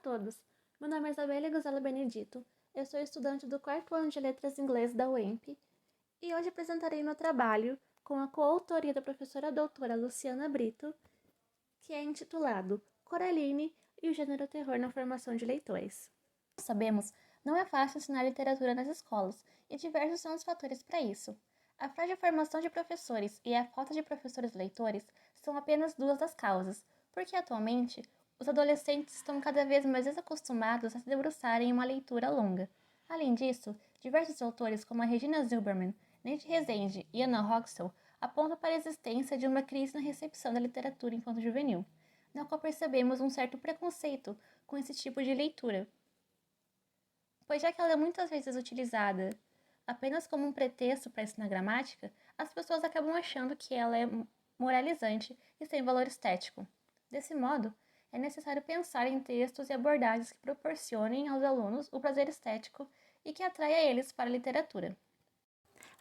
todos, meu nome é Isabela Guzela Benedito, eu sou estudante do 4º ano de Letras Inglês da UEMP e hoje apresentarei meu trabalho com a coautoria da professora doutora Luciana Brito, que é intitulado Coraline e o gênero terror na formação de leitores. Sabemos, não é fácil ensinar literatura nas escolas e diversos são os fatores para isso. A frágil formação de professores e a falta de professores leitores são apenas duas das causas, porque atualmente os adolescentes estão cada vez mais desacostumados a se debruçarem em uma leitura longa. Além disso, diversos autores como a Regina Zilberman, Neide Rezende e Anna Roxel apontam para a existência de uma crise na recepção da literatura infanto-juvenil, na qual percebemos um certo preconceito com esse tipo de leitura, pois já que ela é muitas vezes utilizada apenas como um pretexto para ensinar gramática, as pessoas acabam achando que ela é moralizante e sem valor estético. Desse modo, é necessário pensar em textos e abordagens que proporcionem aos alunos o prazer estético e que atraia eles para a literatura.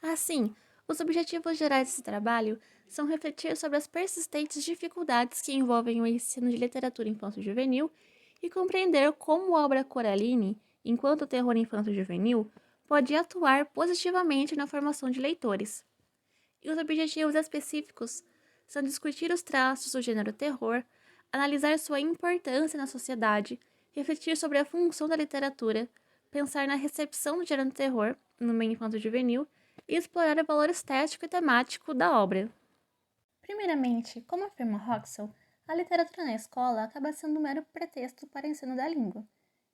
Assim, os objetivos gerais desse trabalho são refletir sobre as persistentes dificuldades que envolvem o ensino de literatura infanto-juvenil e compreender como a obra Coraline, enquanto terror infanto-juvenil, pode atuar positivamente na formação de leitores. E os objetivos específicos são discutir os traços do gênero terror, analisar sua importância na sociedade, refletir sobre a função da literatura, pensar na recepção do gênero terror no meio infanto-juvenil e explorar o valor estético e temático da obra. Primeiramente, como afirma Roxel, a literatura na escola acaba sendo um mero pretexto para o ensino da língua.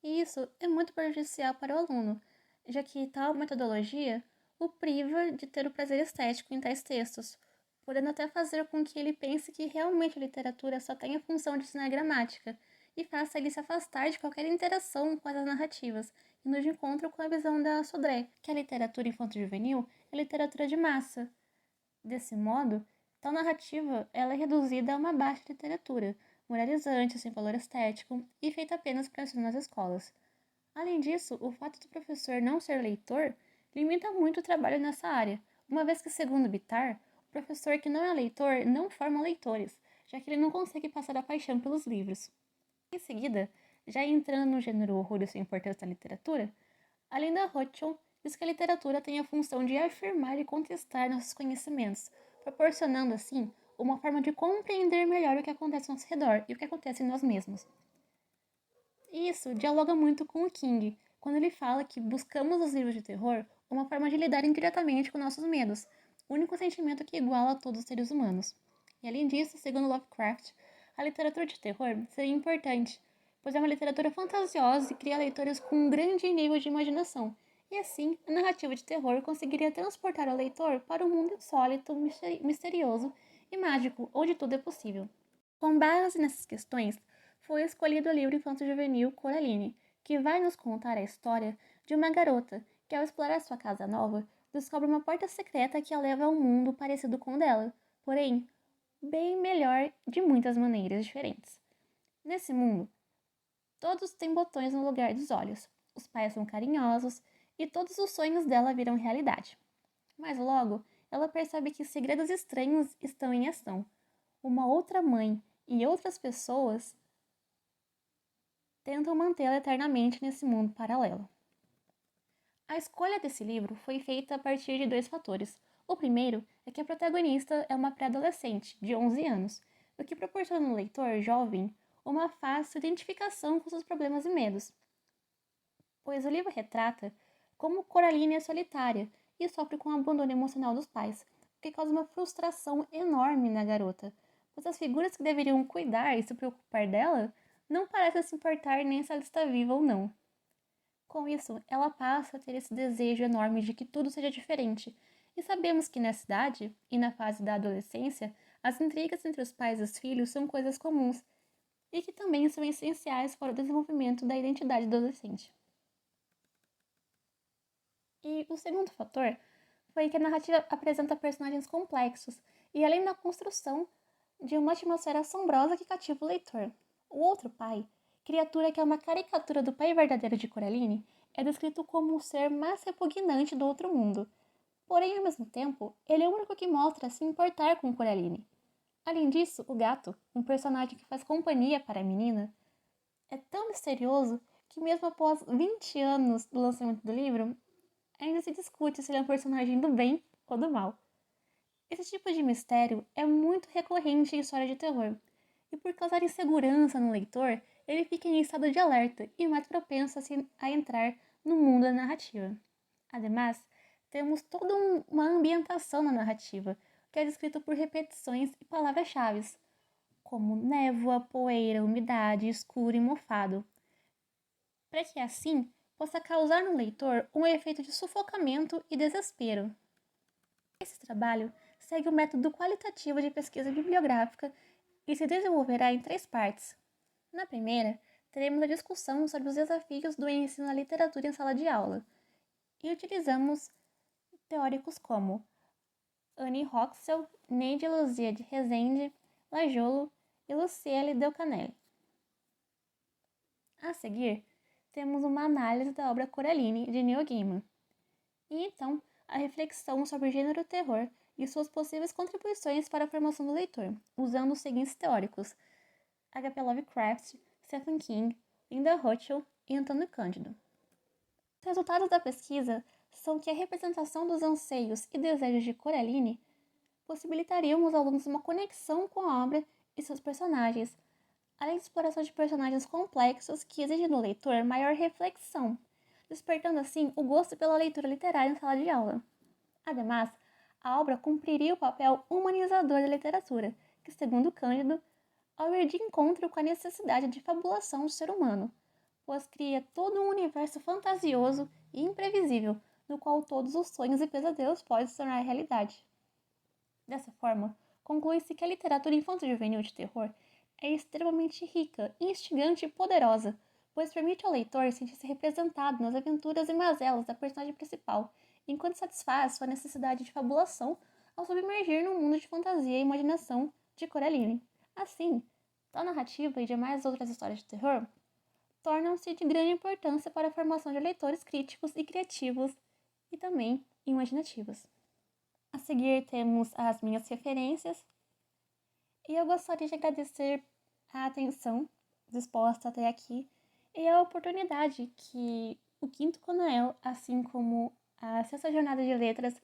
E isso é muito prejudicial para o aluno, já que tal metodologia o priva de ter o prazer estético em tais textos, podendo até fazer com que ele pense que realmente a literatura só tem a função de ensinar gramática e faça ele se afastar de qualquer interação com as narrativas, indo de encontro com a visão da Sodré, que a literatura infanto-juvenil é literatura de massa. Desse modo, tal narrativa ela é reduzida a uma baixa literatura, moralizante, sem valor estético e feita apenas para ensino nas escolas. Além disso, o fato do professor não ser leitor limita muito o trabalho nessa área, uma vez que, segundo Bittar, o professor que não é leitor não forma leitores, já que ele não consegue passar a paixão pelos livros. Em seguida, já entrando no gênero horror e sua importância na literatura, além da Rothschild, diz que a literatura tem a função de afirmar e contestar nossos conhecimentos, proporcionando, assim, uma forma de compreender melhor o que acontece ao nosso redor e o que acontece em nós mesmos. Isso dialoga muito com o King, quando ele fala que buscamos nos livros de terror uma forma de lidar indiretamente com nossos medos, o único sentimento que iguala a todos os seres humanos. E além disso, segundo Lovecraft, a literatura de terror seria importante, pois é uma literatura fantasiosa e cria leitores com um grande nível de imaginação, e assim, a narrativa de terror conseguiria transportar o leitor para um mundo insólito, misterioso e mágico, onde tudo é possível. Com base nessas questões, foi escolhido o livro infanto-juvenil Coraline, que vai nos contar a história de uma garota que, ao explorar sua casa nova, descobre uma porta secreta que a leva a um mundo parecido com o dela, porém, bem melhor de muitas maneiras diferentes. Nesse mundo, todos têm botões no lugar dos olhos, os pais são carinhosos e todos os sonhos dela viram realidade. Mas logo, ela percebe que segredos estranhos estão em ação. Uma outra mãe e outras pessoas tentam mantê-la eternamente nesse mundo paralelo. A escolha desse livro foi feita a partir de dois fatores. O primeiro é que a protagonista é uma pré-adolescente, de 11 anos, o que proporciona ao leitor jovem uma fácil identificação com seus problemas e medos, pois o livro retrata como Coraline é solitária e sofre com o abandono emocional dos pais, o que causa uma frustração enorme na garota, pois as figuras que deveriam cuidar e se preocupar dela não parecem se importar nem se ela está viva ou não. Com isso, ela passa a ter esse desejo enorme de que tudo seja diferente, e sabemos que nessa idade, e na fase da adolescência, as intrigas entre os pais e os filhos são coisas comuns, e que também são essenciais para o desenvolvimento da identidade do adolescente. E o segundo fator foi que a narrativa apresenta personagens complexos, e além da construção de uma atmosfera assombrosa que cativa o leitor. O outro pai, criatura que é uma caricatura do pai verdadeiro de Coraline, é descrito como o ser mais repugnante do outro mundo. Porém, ao mesmo tempo, ele é o único que mostra se importar com Coraline. Além disso, o gato, um personagem que faz companhia para a menina, é tão misterioso que mesmo após 20 anos do lançamento do livro, ainda se discute se ele é um personagem do bem ou do mal. Esse tipo de mistério é muito recorrente em história de terror, e por causar insegurança no leitor, ele fica em estado de alerta e mais propenso a entrar no mundo da narrativa. Ademais, temos toda uma ambientação na narrativa, que é descrita por repetições e palavras-chave, como névoa, poeira, umidade, escuro e mofado, para que assim possa causar no leitor um efeito de sufocamento e desespero. Esse trabalho segue o método qualitativo de pesquisa bibliográfica e se desenvolverá em 3 partes. Na primeira, teremos a discussão sobre os desafios do ensino da literatura em sala de aula, e utilizamos teóricos como Annie Roxel, Neide Luzia de Rezende, Lajolo e Luciele Delcanelli. A seguir, temos uma análise da obra Coraline, de Neil Gaiman. E então, a reflexão sobre o gênero terror e suas possíveis contribuições para a formação do leitor, usando os seguintes teóricos: H.P. Lovecraft, Stephen King, Linda Rothschild e Antônio Cândido. Os resultados da pesquisa são que a representação dos anseios e desejos de Coraline possibilitariam aos alunos uma conexão com a obra e seus personagens, além de exploração de personagens complexos que exigem do leitor maior reflexão, despertando assim o gosto pela leitura literária em sala de aula. Ademais, a obra cumpriria o papel humanizador da literatura, que, segundo Cândido, ao ir de encontro com a necessidade de fabulação do ser humano, pois cria todo um universo fantasioso e imprevisível, no qual todos os sonhos e pesadelos podem se tornar realidade. Dessa forma, conclui-se que a literatura infanto-juvenil de terror é extremamente rica, instigante e poderosa, pois permite ao leitor sentir-se representado nas aventuras e mazelas da personagem principal, enquanto satisfaz sua necessidade de fabulação ao submergir no mundo de fantasia e imaginação de Coraline. Assim, tal narrativa e demais outras histórias de terror tornam-se de grande importância para a formação de leitores críticos e criativos e também imaginativos. A seguir temos as minhas referências e eu gostaria de agradecer a atenção disposta até aqui e a oportunidade que o Quinto Conoel, assim como a Sexta Jornada de Letras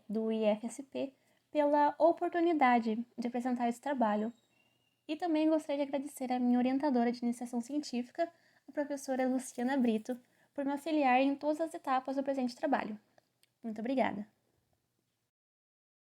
do IFSP, pela oportunidade de apresentar esse trabalho. E também gostaria de agradecer a minha orientadora de iniciação científica, a professora Luciana Brito, por me auxiliar em todas as etapas do presente trabalho. Muito obrigada!